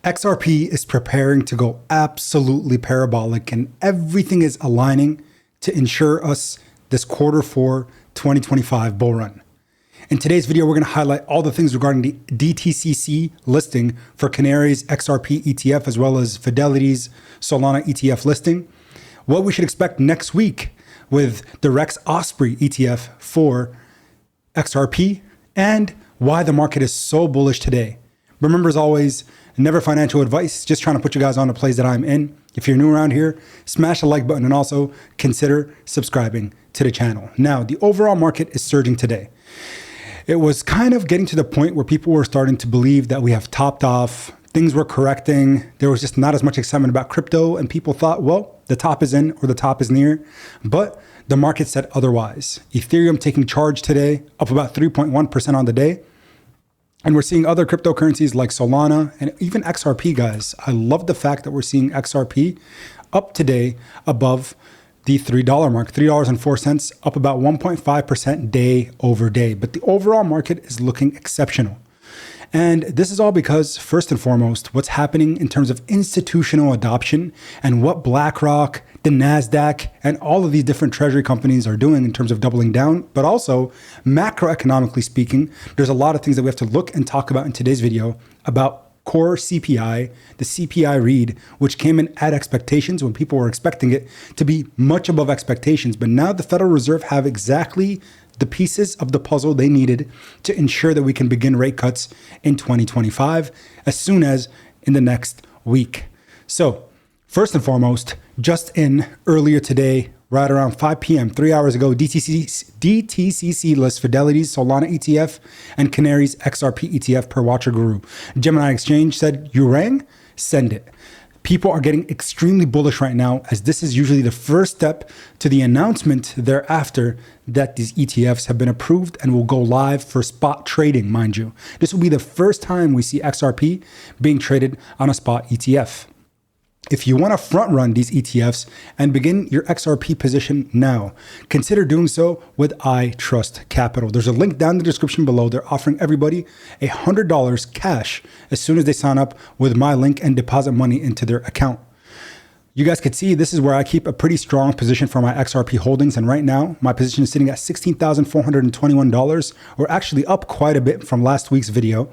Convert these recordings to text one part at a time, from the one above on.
XRP is preparing to go absolutely parabolic, and everything is aligning to ensure us this Q4 2025 bull run. In today's video, we're going to highlight all the things regarding the DTCC listing for Canary's XRP ETF, as well as Fidelity's Solana ETF listing, what we should expect next week with the Rex Osprey ETF for XRP, and why the market is so bullish today. Remember, as always, never financial advice, just trying to put you guys on the plays that I'm in. If you're new around here, smash the like button and also consider subscribing to the channel. Now, the overall market is surging today. It was kind of getting to the point where people were starting to believe that we have topped off, things were correcting. There was just not as much excitement about crypto, and people thought, well, the top is in or the top is near. But the market said otherwise. Ethereum taking charge today, up about 3.1% on the day. And we're seeing other cryptocurrencies like Solana and even XRP, guys. I love the fact that we're seeing XRP up today above the $3 mark, $3.04, up about 1.5% day over day. But the overall market is looking exceptional. And this is all because, first and foremost, what's happening in terms of institutional adoption and what Blackrock, the NASDAQ, and all of these different treasury companies are doing in terms of doubling down. But also, macroeconomically speaking, there's a lot of things that we have to look and talk about in today's video about core CPI, the CPI read, which came in at expectations when people were expecting it to be much above expectations. But now the Federal Reserve have exactly the pieces of the puzzle they needed to ensure that we can begin rate cuts in 2025 as soon as in the next week. So first and foremost, just in earlier today, right around 5 p.m., 3 hours ago, DTCC lists Fidelity's Solana ETF and Canary's XRP ETF per Watcher Guru. Gemini Exchange said, "You rang? Send it." People are getting extremely bullish right now, as this is usually the first step to the announcement thereafter that these ETFs have been approved and will go live for spot trading, mind you. This will be the first time we see XRP being traded on a spot ETF. If you want to front run these ETFs and begin your XRP position now, consider doing so with ITrust Capital. There's a link down in the description below. They're offering everybody $100 cash as soon as they sign up with my link and deposit money into their account. You guys could see this is where I keep a pretty strong position for my XRP holdings. And right now, my position is sitting at $16,421. We're actually up quite a bit from last week's video.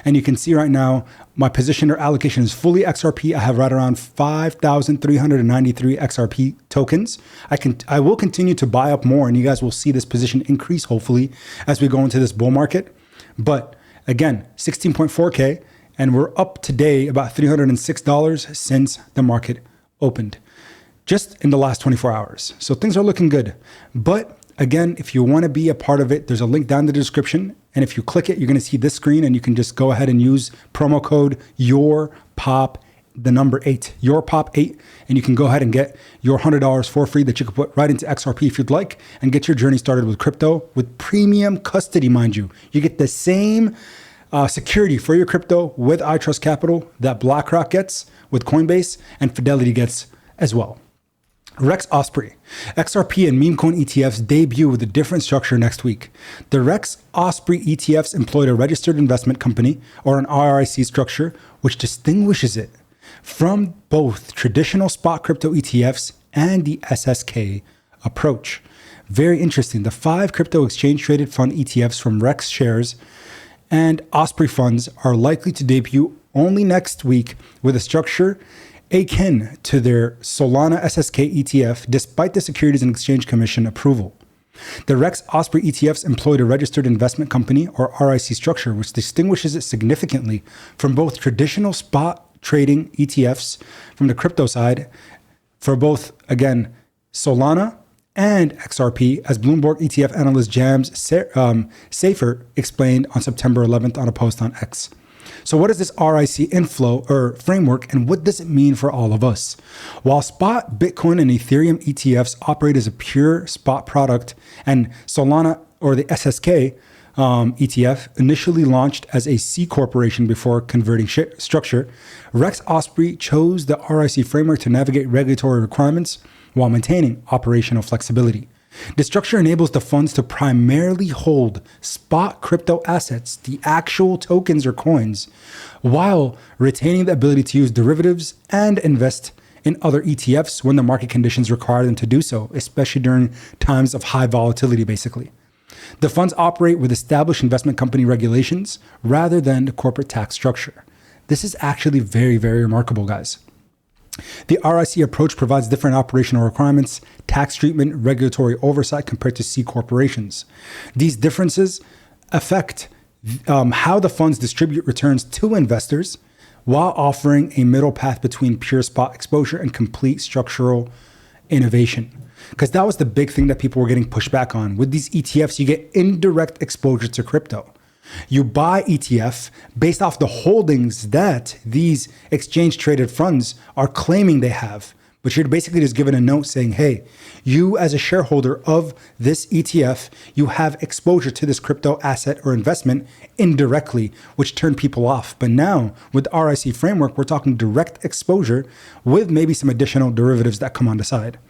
And you can see right now, my position or allocation is fully XRP. I have right around 5,393 XRP tokens. I will continue to buy up more, and you guys will see this position increase, hopefully, as we go into this bull market. But again, 16.4K, and we're up today about $306 since the market opened just in the last 24 hours. So things are looking good. But again, if you want to be a part of it, there's a link down in the description. And if you click it, you're going to see this screen, and you can just go ahead and use promo code YOURPOP, the number 8, YOURPOP8, and you can go ahead and get your $100 for free that you can put right into XRP if you'd like, and get your journey started with crypto with premium custody, mind you. You get the same security for your crypto with ITrust Capital that Blackrock gets with Coinbase and Fidelity gets as well. Rex Osprey. XRP and meme coin ETFs debut with a different structure next week. The Rex Osprey ETFs employed a registered investment company, or an RIC structure, which distinguishes it from both traditional spot crypto ETFs and the SSK approach. Very interesting. The 5 crypto exchange traded fund ETFs from Rex shares and Osprey funds are likely to debut only next week with a structure akin to their Solana SSK ETF, despite the Securities and Exchange Commission approval. The Rex Osprey ETFs employed a registered investment company, or RIC structure, which distinguishes it significantly from both traditional spot trading ETFs from the crypto side for both, again, Solana and XRP, as Bloomberg ETF analyst James Safer explained on September 11th on a post on X. So what is this RIC inflow or framework, and what does it mean for all of us? While spot Bitcoin and Ethereum ETFs operate as a pure spot product, and Solana, or the SSK ETF, initially launched as a C corporation before converting structure, Rex Osprey chose the RIC framework to navigate regulatory requirements while maintaining operational flexibility. This structure enables the funds to primarily hold spot crypto assets, the actual tokens or coins, while retaining the ability to use derivatives and invest in other ETFs when the market conditions require them to do so, especially during times of high volatility, basically. The funds operate with established investment company regulations rather than the corporate tax structure. This is actually very, very remarkable, guys. The RIC approach provides different operational requirements, tax treatment, regulatory oversight compared to C corporations. These differences affect how the funds distribute returns to investors while offering a middle path between pure spot exposure and complete structural innovation. Because that was the big thing that people were getting pushed back on. With these ETFs, you get indirect exposure to crypto. You buy ETF based off the holdings that these exchange traded funds are claiming they have. But you're basically just given a note saying, hey, you as a shareholder of this ETF, you have exposure to this crypto asset or investment indirectly, which turned people off. But now with the RIC framework, we're talking direct exposure with maybe some additional derivatives that come on the side.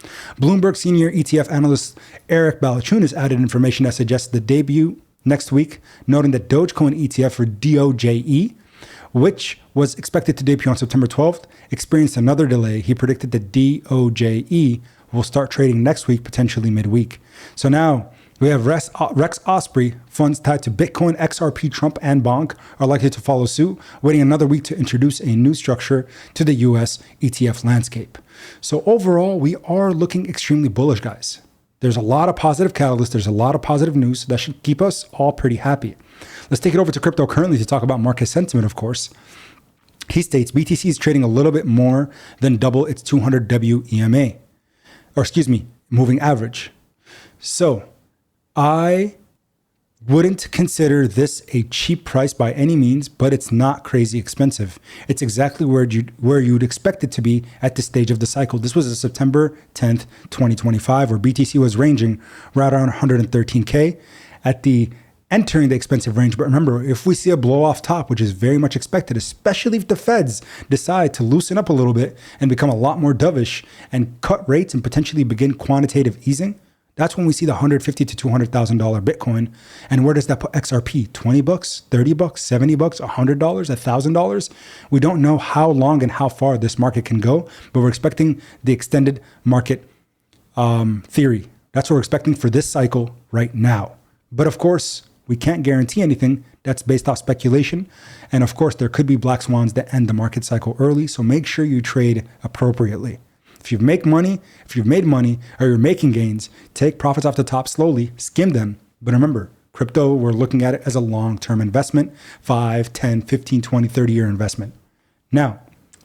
Bloomberg senior ETF analyst Eric Balachunas added information that suggests the debut next week, noting that Dogecoin ETF for DOJE, which was expected to debut on September 12th, experienced another delay. He predicted that DOJE will start trading next week, potentially midweek. So now we have Rex Osprey, funds tied to Bitcoin, XRP, Trump, and Bonk are likely to follow suit, waiting another week to introduce a new structure to the US ETF landscape. So overall, we are looking extremely bullish, guys. There's a lot of positive catalysts. There's a lot of positive news that should keep us all pretty happy. Let's take it over to crypto currently to talk about market sentiment, of course. He states BTC is trading a little bit more than double its 200 WEMA, moving average. So I wouldn't consider this a cheap price by any means, but it's not crazy expensive. It's exactly where you'd expect it to be at this stage of the cycle. This was a September 10th, 2025, where BTC was ranging right around 113K at the entering the expensive range. But remember, if we see a blow off top, which is very much expected, especially if the Feds decide to loosen up a little bit and become a lot more dovish and cut rates and potentially begin quantitative easing, that's when we see the $150,000 to $200,000 Bitcoin. And where does that put XRP? 20 bucks, 30 bucks, 70 bucks, $100, $1,000? We don't know how long and how far this market can go, but we're expecting the extended market theory. That's what we're expecting for this cycle right now. But of course, we can't guarantee anything. That's based off speculation. And of course, there could be black swans that end the market cycle early. So make sure you trade appropriately. If you made money, or you're making gains, take profits off the top slowly, skim them. But remember, crypto, we're looking at it as a long-term investment, 5, 10, 15, 20, 30-year investment. Now,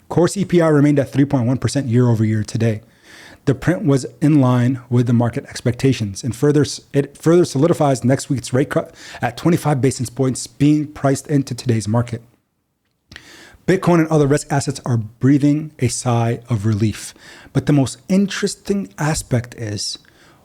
core CPI remained at 3.1% year over year today. The print was in line with the market expectations, and it further solidifies next week's rate cut at 25 basis points being priced into today's market. Bitcoin and other risk assets are breathing a sigh of relief. But the most interesting aspect is,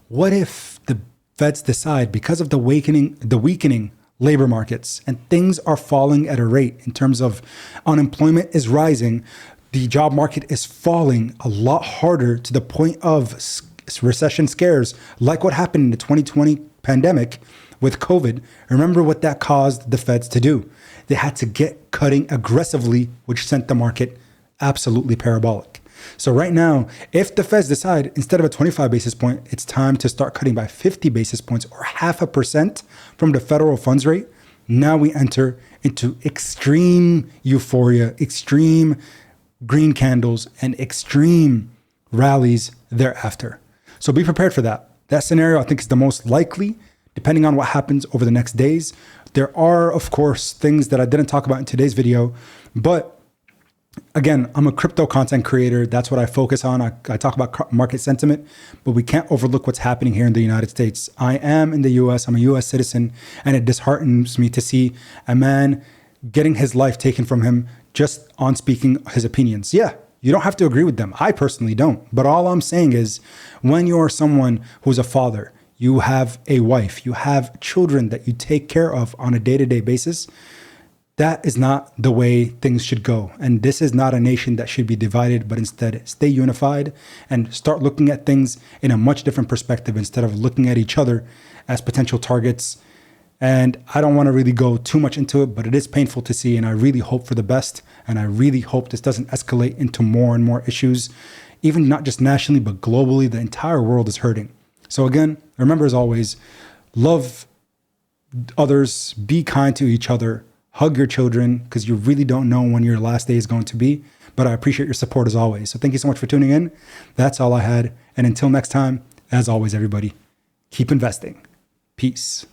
what if the Feds decide, because of the weakening labor markets and things are falling at a rate in terms of unemployment is rising, the job market is falling a lot harder to the point of recession scares, like what happened in the 2020 pandemic with COVID. Remember what that caused the Feds to do. They had to get cutting aggressively, which sent the market absolutely parabolic. So right now, if the Feds decide instead of a 25 basis point, it's time to start cutting by 50 basis points or 0.5% from the federal funds rate, now we enter into extreme euphoria, extreme green candles, and extreme rallies thereafter. So be prepared for that. That scenario, I think, is the most likely, depending on what happens over the next days. There are, of course, things that I didn't talk about in today's video, but again, I'm a crypto content creator. That's what I focus on. I talk about market sentiment, but we can't overlook what's happening here in the United States. I am in the US, I'm a US citizen, and it disheartens me to see a man getting his life taken from him just on speaking his opinions. Yeah, you don't have to agree with them. I personally don't. But all I'm saying is, when you're someone who's a father, you have a wife, you have children that you take care of on a day-to-day basis, That is not the way things should go. And this is not a nation that should be divided, but instead stay unified and start looking at things in a much different perspective instead of looking at each other as potential targets. And I don't want to really go too much into it, but it is painful to see. And I really hope for the best. And I really hope this doesn't escalate into more and more issues, even not just nationally, but globally. The entire world is hurting. So again, remember, as always, love others, be kind to each other, hug your children, because you really don't know when your last day is going to be. But I appreciate your support as always. So thank you so much for tuning in. That's all I had. And until next time, as always, everybody, keep investing. Peace.